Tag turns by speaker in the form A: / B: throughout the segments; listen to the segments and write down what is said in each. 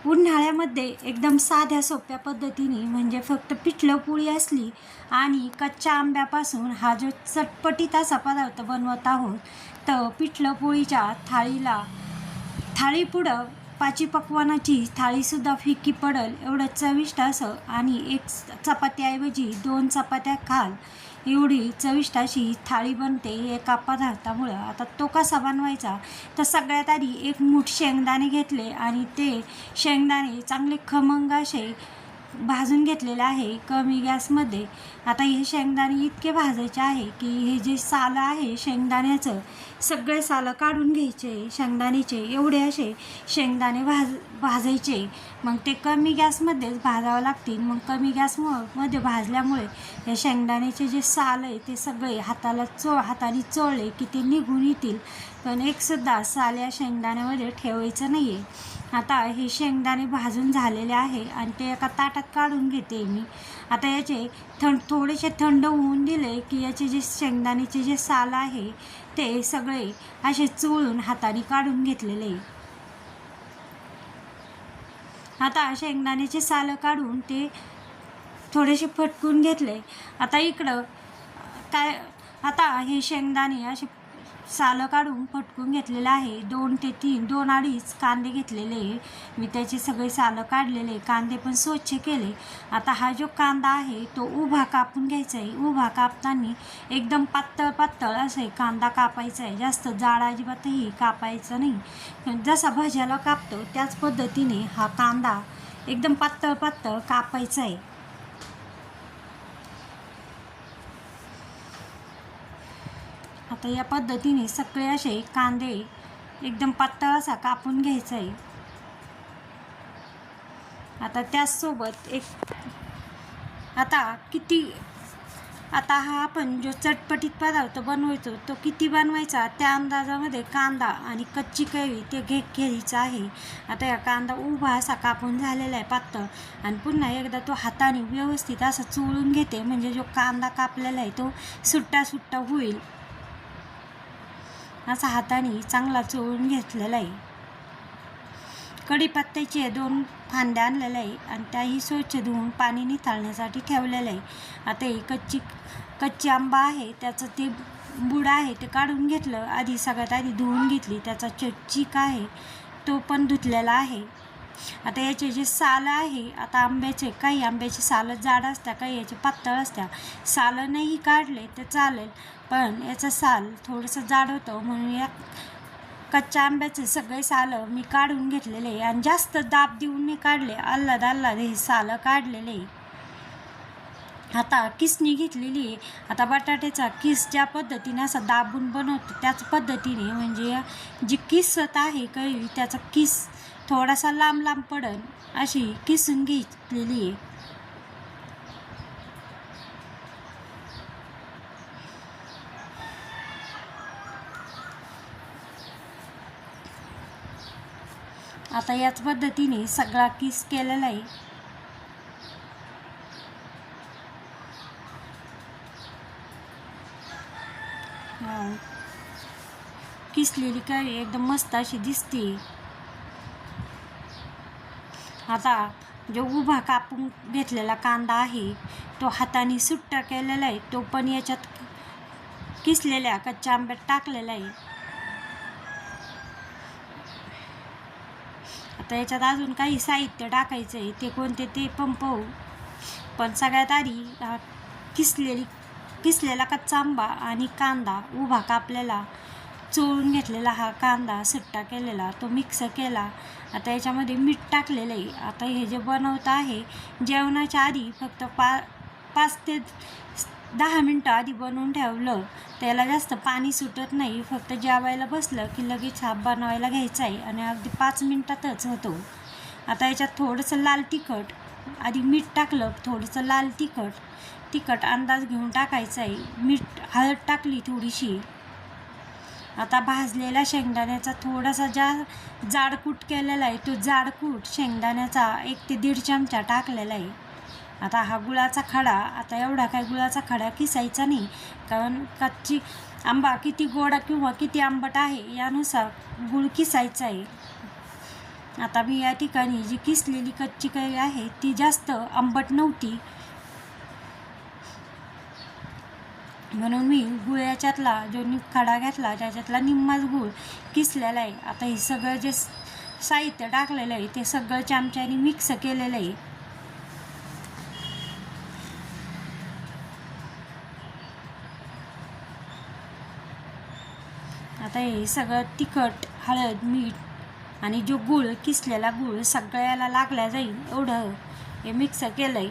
A: उन्हाळ्यामध्ये एकदम साध्या सोप्या पद्धतीने म्हणजे फक्त पिठलं पोळी असली आणि कच्च्या आंब्यापासून हा जो चटपटीत असा पदार्थ बनवत आहोत, तर पिठलं पोळीच्या थाळीपुढं पाची पक्वानाची थाळीसुद्धा फिकी पडेल एवढं चविष्ट असं आणि एक चपात्याऐवजी 2 चपात्या खाल एवढी चविष्ट अशी थाळी बनते एका पदार्थामुळं. आता तो कसा बनवायचा, तर सगळ्यात आधी एक मूठ शेंगदाणे घेतले आणि ते शेंगदाणे चांगले खमंग असे भाजून घेतलेले आहे कमी गॅसमध्ये. आता हे शेंगदाणे इतके भाजायचे आहे की हे जे सालं आहे शेंगदाण्याचं, सगळे सालं काढून घ्यायचे शेंगदाण्याचे. एवढे असे शेंगदाणे भाजायचे. मग ते कमी गॅसमध्येच भाजावं लागतील. मग कमी गॅसमध्ये भाजल्यामुळे या शेंगदाण्याचे जे साल आहे ते सगळे हाताने चोळले की ते निघून येतील. पण एकसुद्धा साल या शेंगदाण्यामध्ये ठेवायचं नाही आहे. आता हे शेंगदाणे भाजून झालेले आहे आणि ते एका ताटात काढून घेते मी. आता याचे थोडेसे थंड होऊन दिले की याचे जे शेंगदाण्याचे जे साल आहे ते सगळे असे चोळून हाताने काढून घेतलेले. आता शेंगदाण्याचे साल काढून ते थोडेसे फटकून घेतले. आता इकडं आता हे शेंगदाणे असे सालं काढून फटकून घेतलेलं आहे. 2 ते 2-2.5 कांदे घेतलेले मी, त्याचे सगळे सालं काढलेले, कांदे पण स्वच्छ केले. आता हा जो कांदा आहे तो उभा कापून घ्यायचा आहे. उभा कापताना एकदम पातळ असं कांदा कापायचा आहे. जास्त जाड अजिबातही कापायचं नाही. जसा भज्याला कापतो त्याच पद्धतीने हा कांदा एकदम पातळ कापायचा आहे. आता या पद्धतीने सगळे असे कांदे एकदम पातळ असा कापून घ्यायचा आहे. आता त्याचसोबत आता हा आपण जो चटपटीत पदार्थ बनवायचो तो किती बनवायचा त्या अंदाजामध्ये कांदा आणि कच्ची कैरी ते घ्यायचं आहे. आता या कांदा उभा असा कापून झालेला आहे पातळ, आणि पुन्हा एकदा तो हाताने व्यवस्थित असा चोळून घेते म्हणजे जो कांदा कापलेला आहे तो सुट्टा होईल. असा हाताने चांगला चोळून घेतलेला आहे. कढीपत्त्याचे 2 फांद्या आणलेल्या आहे आणि त्याही स्वच्छ धुवून पाणी निथळण्यासाठी ठेवलेलं आहे. आता ही कच्ची आंबा आहे त्याचं ते बुड आहे ते काढून घेतलं. सगळ्यात आधी धुवून घेतली. त्याचा चीक आहे तो पण धुतलेला आहे. आता याचे जे साल आहे, आता काही आंब्याचे सालं जाड असतात, काही याचे पातळ असतात. सालं नाही काढले तर चालेल, पण याचं साल थोडंसं जाड होतं म्हणून या कच्च्या आंब्याचे सगळे सालं मी काढून घेतलेले आणि जास्त दाब देऊन नाही काढले. आल्हाद हे सालं काढलेले. आता किसणी घेतलेली आहे. आता बटाट्याचा किस ज्या पद्धतीने असा दाबून बनवतो त्याच पद्धतीने म्हणजे जी किसत आहे कैरी त्याचा किस थोडासा लांब पडन अशी किसून घेतलेली आहे. आता याच पद्धतीने सगळा किस केलेला आहे. किसलेली कैरी एकदम मस्त अशी दिसते. आता जो उभा कापून घेतलेला कांदा आहे तो हाताने सुट्टा केलेला आहे, तो पण याच्यात किसलेल्या कच्च्या आंब्यात टाकलेला आहे. आता याच्यात अजून काही साहित्य टाकायचं आहे, ते कोणते ते पण पाहू. पण सगळ्यात आधी किसलेला कच्चा आंबा आणि कांदा उभा कापलेला चोळून घेतलेला हा कांदा सुट्टा केलेला तो मिक्स केला. आता याच्यामध्ये मीठ टाकलेलं आहे. आता हे जे बनवतं आहे जेवणाच्या आधी फक्त 5 ते 10 मिनटं आधी बनवून ठेवलं, त्याला जास्त पाणी सुटत नाही. फक्त जेवायला बसलं की लगेच हा बनवायला घ्यायचा आहे आणि अगदी 5 मिनटातच होतो. आता याच्यात थोडंसं लाल तिखट, आधी मीठ टाकलं, थोडंसं लाल तिखट अंदाज घेऊन टाकायचं आहे. हळद टाकली थोडीशी. आता भाजलेला शेंगदाण्याचा थोडासा जाडकूट केलेला आहे तो जाडकूट शेंगदाण्याचा 1 ते 1.5 चमचा टाकलेला आहे. आता हा गुळाचा खडा, आता एवढा काय गुळाचा खडा किसायचा नाही, कारण कच्ची आंबा किती गोड किंवा किती आंबट आहे यानुसार गुळ किसायचा आहे. आता मी या ठिकाणी जी किसलेली कच्ची कैरी आहे ती जास्त आंबट नव्हती, म्हणून मी गुळ याच्यातला जो खडा घेतला त्याच्यातला निम्माच गुळ किसलेला आहे. आता हे सगळं जे साहित्य टाकलेलं आहे ते सगळं चमच्याने मिक्स केलेलं आहे. आता हे सगळं तिखट, हळद, मीठ आणि जो गूळ किसलेला गूळ सगळ्याला लागला जाईल एवढं हे मिक्स केलं आहे.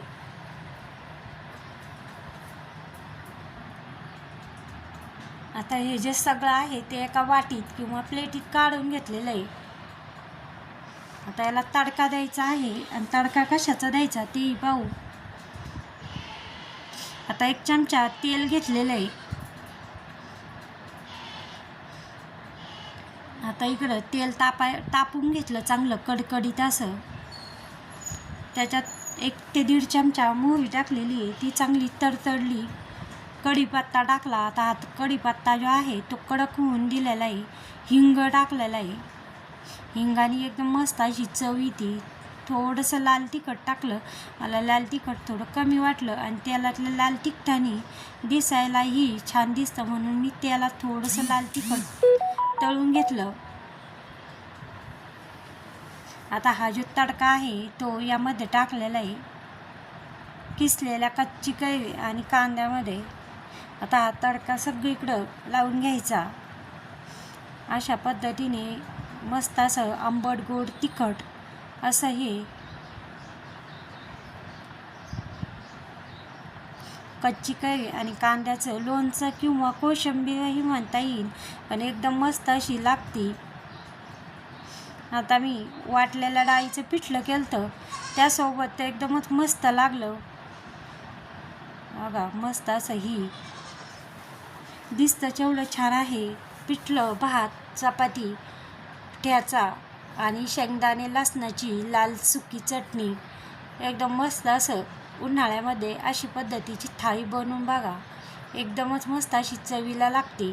A: आता हे जे सगळं आहे ते एका वाटीत किंवा प्लेटीत काढून घेतलेलं आहे. आता याला तडका द्यायचा आहे आणि तडका कशाचा द्यायचा तेही पाहू. आता 1 चमचा तेल घेतलेलं आहे. आता इकडं तेल तापून घेतलं चांगलं कडकडीत असं. त्याच्यात 1 ते 1.5 चमचा मोहरी टाकलेली आहे, ती चांगली तडतडली. कढीपत्ता टाकला. आता हा कढीपत्ता जो आहे तो कडक होऊन दिलेला आहे. हिंग टाकलेला आहे. हिंगाने एकदम मस्त अशी चव येते. थोडंसं लाल तिखट टाकलं, मला लाल तिखट थोडं कमी वाटलं आणि तेलातलं लाल तिखटाने दिसायलाही छान दिसतं म्हणून मी तेलात थोडंसं लाल तिखट तळून घेतलं. आता हा जो तडका आहे तो यामध्ये टाकलेला आहे, किसलेल्या कच्ची कैरी आणि कांद्यामध्ये. आता हा तडका सगळीकडं लावून घ्यायचा. अशा पद्धतीने मस्त असं आंबट गोड तिखट असं हे कच्ची कैरी आणि कांद्याचं लोणचं किंवा कोशिंबीरही म्हणता येईल, पण एकदम मस्त अशी लागते. आता मी वाटलेल्या डाळीचं पिठलं केलं त्यासोबत ते एकदमच मस्त लागलं बघा. मस्त असं ही दिसतं एवढं छान आहे. पिठलं, भात, चपाती, ठ्याचा आणि शेंगदाणे लसणाची लाल सुकी चटणी. एकदम मस्त असं उन्हाळ्यामध्ये अशी पद्धतीची थाळी बनवून बघा. एकदमच मस्त अशी चवीला लागते.